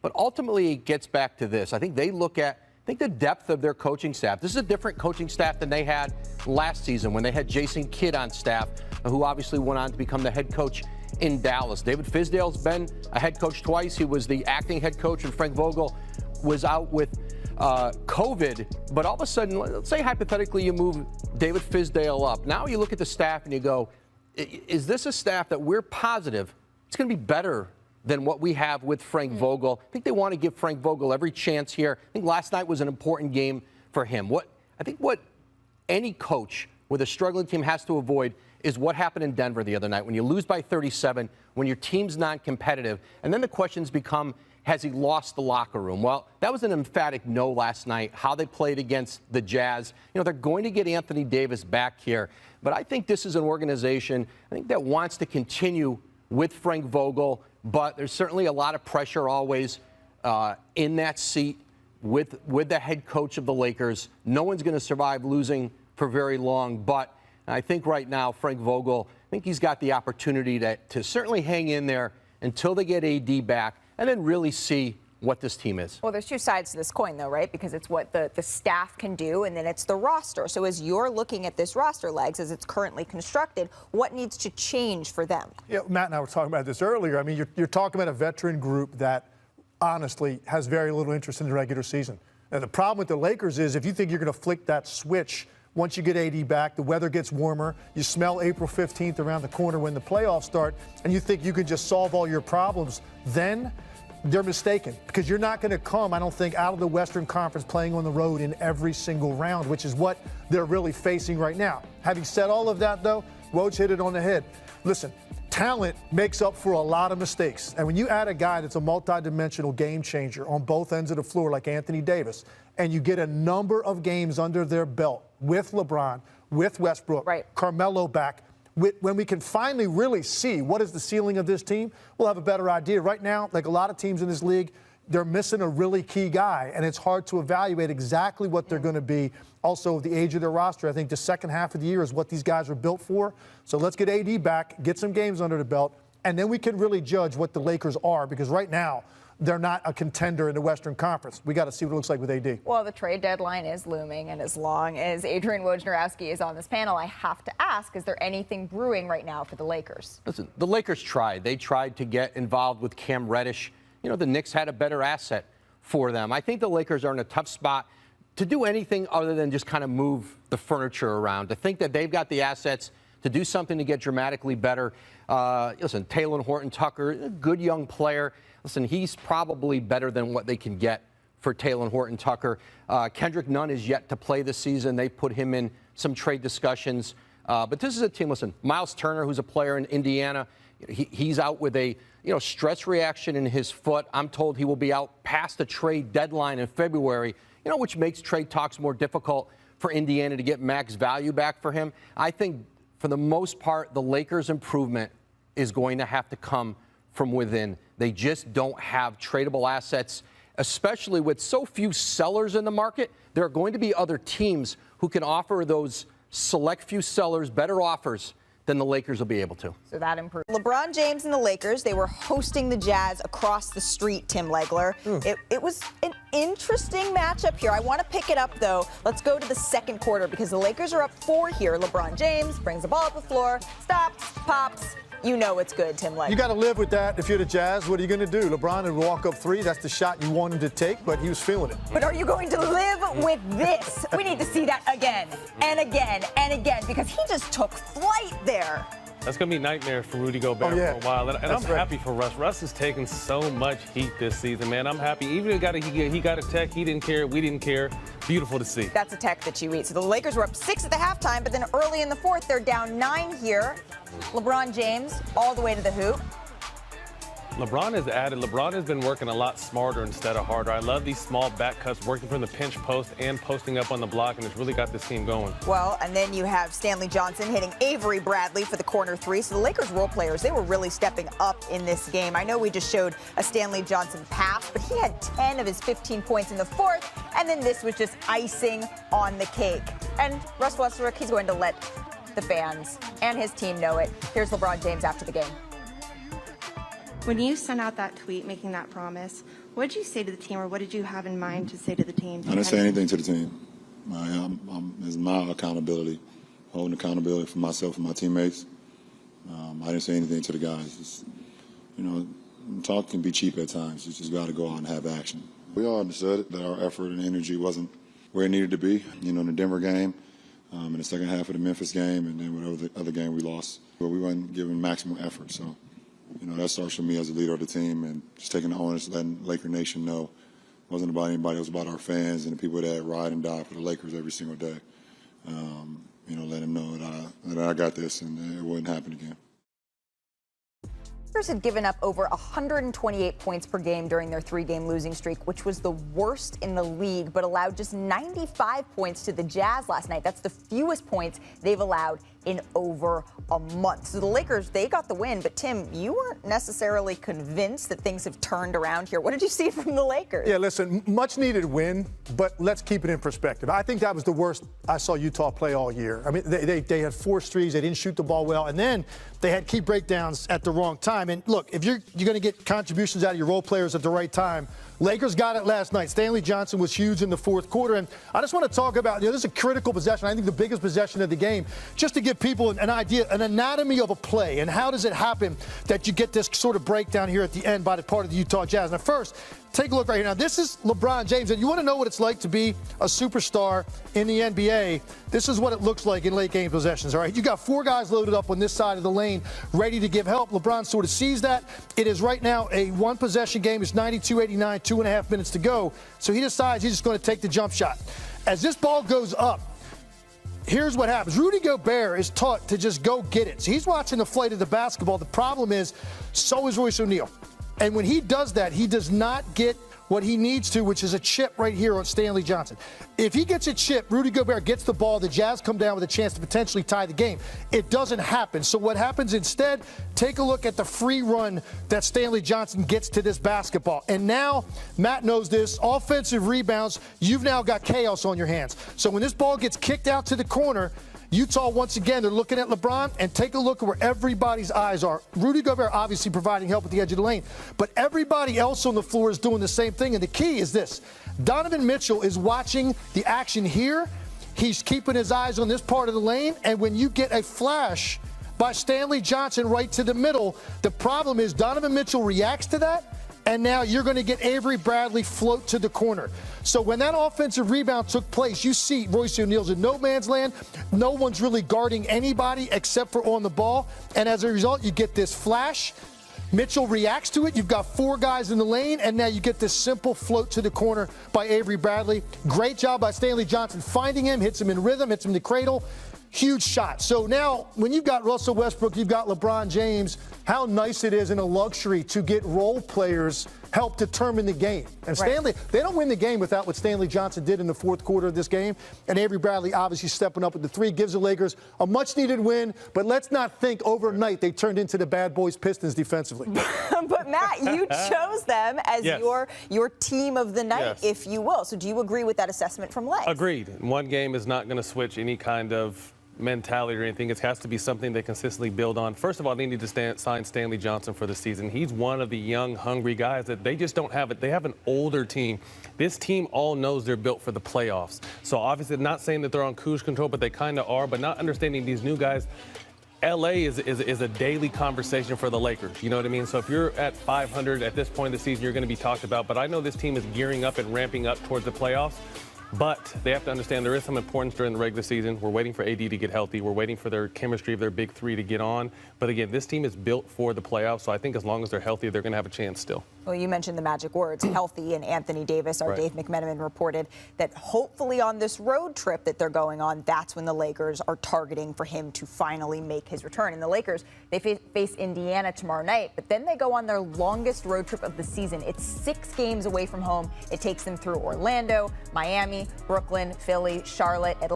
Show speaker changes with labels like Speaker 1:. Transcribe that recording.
Speaker 1: But ultimately, it gets back to this. I think they look at the depth of their coaching staff. This is a different coaching staff than they had last season when they had Jason Kidd on staff, who obviously went on to become the head coach in Dallas. David Fizdale's been a head coach twice. He was the acting head coach when Frank Vogel was out with COVID. But all of a sudden, let's say hypothetically you move David Fizdale up. Now you look at the staff and you go, is this a staff that we're positive it's going to be better than what we have with Frank Vogel? I think they want to give Frank Vogel every chance here. I think last night was an important game for him. What any coach with a struggling team has to avoid is what happened in Denver the other night when you lose by 37, when your team's non-competitive, and then the questions become, has he lost the locker room? Well, that was an emphatic no last night, how they played against the Jazz. You know, they're going to get Anthony Davis back here, but I think this is an organization, I think, that wants to continue with Frank Vogel, but there's certainly a lot of pressure always in that seat with the head coach of the Lakers. No one's going to survive losing for very long, but I think right now Frank Vogel, I think he's got the opportunity to certainly hang in there until they get AD back and then really see what this team is.
Speaker 2: Well, there's two sides to this coin, though, right? Because it's what the staff can do, and then it's the roster. So as you're looking at this roster, Legs, as it's currently constructed, what needs to change for them?
Speaker 3: Yeah, Matt and I were talking about this earlier. I mean, you're talking about a veteran group that honestly has very little interest in the regular season. And the problem with the Lakers is if you think you're going to flick that switch once you get AD back, the weather gets warmer, you smell April 15th around the corner when the playoffs start, and you think you can just solve all your problems, then they're mistaken, because you're not going to come, I don't think, out of the Western Conference playing on the road in every single round, which is what they're really facing right now. Having said all of that, though, Woj hit it on the head. Listen, talent makes up for a lot of mistakes. And when you add a guy that's a multidimensional game changer on both ends of the floor like Anthony Davis, and you get a number of games under their belt with LeBron, with Westbrook,
Speaker 2: right,
Speaker 3: Carmelo back, when we can finally really see what is the ceiling of this team, we'll have a better idea. Right now, like a lot of teams in this league, they're missing a really key guy, and it's hard to evaluate exactly what they're going to be. Also, the age of their roster, I think the second half of the year is what these guys are built for. So let's get AD back, get some games under the belt, and then we can really judge what the Lakers are, because right now, they're not a contender in the Western Conference. We got to see what it looks like with AD.
Speaker 2: Well, the trade deadline is looming, and as long as Adrian Wojnarowski is on this panel, I have to ask, is there anything brewing right now for the Lakers?
Speaker 1: Listen, the Lakers tried. They tried to get involved with Cam Reddish. You know, the Knicks had a better asset for them. I think the Lakers are in a tough spot to do anything other than just kind of move the furniture around. To think that they've got the assets to do something to get dramatically better. Listen, Taylor Horton-Tucker, a good young player. Listen, he's probably better than what they can get for Taylor Horton-Tucker. Kendrick Nunn is yet to play this season. They put him in some trade discussions. But this is a team, listen, Miles Turner, who's a player in Indiana, he's out with a stress reaction in his foot. I'm told he will be out past the trade deadline in February, which makes trade talks more difficult for Indiana to get max value back for him. I think for the most part, the Lakers' improvement is going to have to come from within. They just don't have tradable assets, especially with so few sellers in the market. There are going to be other teams who can offer those select few sellers better offers than the Lakers will be able to.
Speaker 2: So that improved. LeBron James and the Lakers, they were hosting the Jazz across the street, Tim Legler. It was an interesting matchup here. I want to pick it up, though. Let's go to the second quarter because the Lakers are up 4 here. LeBron James brings the ball up the floor, stops, pops. You know it's good, Tim Legler.
Speaker 3: You got to live with that if you're the Jazz. What are you going to do? LeBron would walk up 3. That's the shot you want him to take, but he was feeling it.
Speaker 2: But are you going to live with this? We need to see that again and again and again because he just took flight there.
Speaker 4: That's going to be a nightmare for Rudy Gobert for a while. And I'm happy for Russ. Russ has taken so much heat this season, man. I'm happy. Even he got a tech. He didn't care. We didn't care. Beautiful to see.
Speaker 2: That's a tech that you eat. So the Lakers were up 6 at the halftime, but then early in the fourth, they're down 9 here. LeBron James all the way to the hoop.
Speaker 4: LeBron has been working a lot smarter instead of harder. I love these small back cuts, working from the pinch post and posting up on the block, and it's really got this team going.
Speaker 2: Well, and then you have Stanley Johnson hitting Avery Bradley for the corner 3. So the Lakers role players, they were really stepping up in this game. I know we just showed a Stanley Johnson pass, but he had 10 of his 15 points in the fourth, and then this was just icing on the cake. And Russ Westbrook, he's going to let the fans and his team know it. Here's LeBron James after the game.
Speaker 5: When you sent out that tweet making that promise, what did you say to the team, or what did you have in mind to say to the team?
Speaker 6: I didn't say anything to the team. It's my accountability, holding accountability for myself and my teammates. I didn't say anything to the guys. It's, talk can be cheap at times. You just got to go out and have action. We all understood that our effort and energy wasn't where it needed to be. In the Denver game, in the second half of the Memphis game, and then whatever the other game we lost, but we weren't giving maximum effort. So, that starts with me as a leader of the team, and just taking the onus, letting Laker Nation know it wasn't about anybody. It was about our fans and the people that ride and die for the Lakers every single day. Let them know that I got this and it wouldn't happen again.
Speaker 2: Lakers had given up over 128 points per game during their 3-game losing streak, which was the worst in the league, but allowed just 95 points to the Jazz last night. That's the fewest points they've allowed in over a month. So the Lakers, they got the win, but Tim, you weren't necessarily convinced that things have turned around here. What did you see from the Lakers?
Speaker 3: Yeah, listen, much needed win, but let's keep it in perspective. I think that was the worst I saw Utah play all year. I mean, they had 4 threes, they didn't shoot the ball well, and then they had key breakdowns at the wrong time. And look, if you're going to get contributions out of your role players at the right time, Lakers got it last night. Stanley Johnson was huge in the fourth quarter. And I just want to talk about, this is a critical possession. I think the biggest possession of the game, just to give people an idea, an anatomy of a play, and how does it happen that you get this sort of breakdown here at the end by the part of the Utah Jazz. Now, first, take a look right here. Now, this is LeBron James. And you want to know what it's like to be a superstar in the NBA? This is what it looks like in late game possessions, all right? You got 4 guys loaded up on this side of the lane ready to give help. LeBron sort of sees that. It is right now a 1-possession game. It's 92-89, 2.5 minutes to go. So he decides he's just going to take the jump shot. As this ball goes up, here's what happens. Rudy Gobert is taught to just go get it. So he's watching the flight of the basketball. The problem is, so is Royce O'Neal. And when he does that, he does not get what he needs to, which is a chip right here on Stanley Johnson. If he gets a chip, Rudy Gobert gets the ball, the Jazz come down with a chance to potentially tie the game. It doesn't happen. So what happens instead, take a look at the free run that Stanley Johnson gets to this basketball. And now, Matt knows this, offensive rebounds, you've now got chaos on your hands. So when this ball gets kicked out to the corner, Utah, once again, they're looking at LeBron, and take a look at where everybody's eyes are. Rudy Gobert obviously providing help at the edge of the lane, but everybody else on the floor is doing the same thing, and the key is this. Donovan Mitchell is watching the action here. He's keeping his eyes on this part of the lane, and when you get a flash by Stanley Johnson right to the middle, the problem is Donovan Mitchell reacts to that, and now you're going to get Avery Bradley float to the corner. So when that offensive rebound took place, you see Royce O'Neal's in no man's land. No one's really guarding anybody except for on the ball. And as a result, you get this flash. Mitchell reacts to it. You've got 4 guys in the lane, and now you get this simple float to the corner by Avery Bradley. Great job by Stanley Johnson finding him, hits him in rhythm, hits him in the cradle. Huge shot. So now, when you've got Russell Westbrook, you've got LeBron James, how nice it is and a luxury to get role players help determine the game. And Stanley, they don't win the game without what Stanley Johnson did in the fourth quarter of this game. And Avery Bradley obviously stepping up with the 3 gives the Lakers a much-needed win. But let's not think overnight they turned into the bad boys Pistons defensively.
Speaker 2: But, Matt, you chose them as your team of the night, if you will. So do you agree with that assessment from Legs?
Speaker 4: Agreed. One game is not going to switch any kind of mentality or anything. It has to be something they consistently build on. First of all, they need to sign Stanley Johnson for the season. He's one of the young, hungry guys that they just don't have it. They have an older team. This team all knows they're built for the playoffs. So obviously, not saying that they're on cruise control, but they kind of are. But not understanding these new guys. LA is a daily conversation for the Lakers. You know what I mean? So if you're at 500 at this point of the season, you're going to be talked about. But I know this team is gearing up and ramping up towards the playoffs. But they have to understand there is some importance during the regular season. We're waiting for AD to get healthy. We're waiting for their chemistry of their big 3 to get on. But again, this team is built for the playoffs. So I think as long as they're healthy, they're going to have a chance still.
Speaker 2: Well, you mentioned the magic words, healthy, and Anthony Davis, our Dave McMenamin, reported that hopefully on this road trip that they're going on, that's when the Lakers are targeting for him to finally make his return. And the Lakers, they face Indiana tomorrow night, but then they go on their longest road trip of the season. It's 6 games away from home. It takes them through Orlando, Miami, Brooklyn, Philly, Charlotte, Atlanta.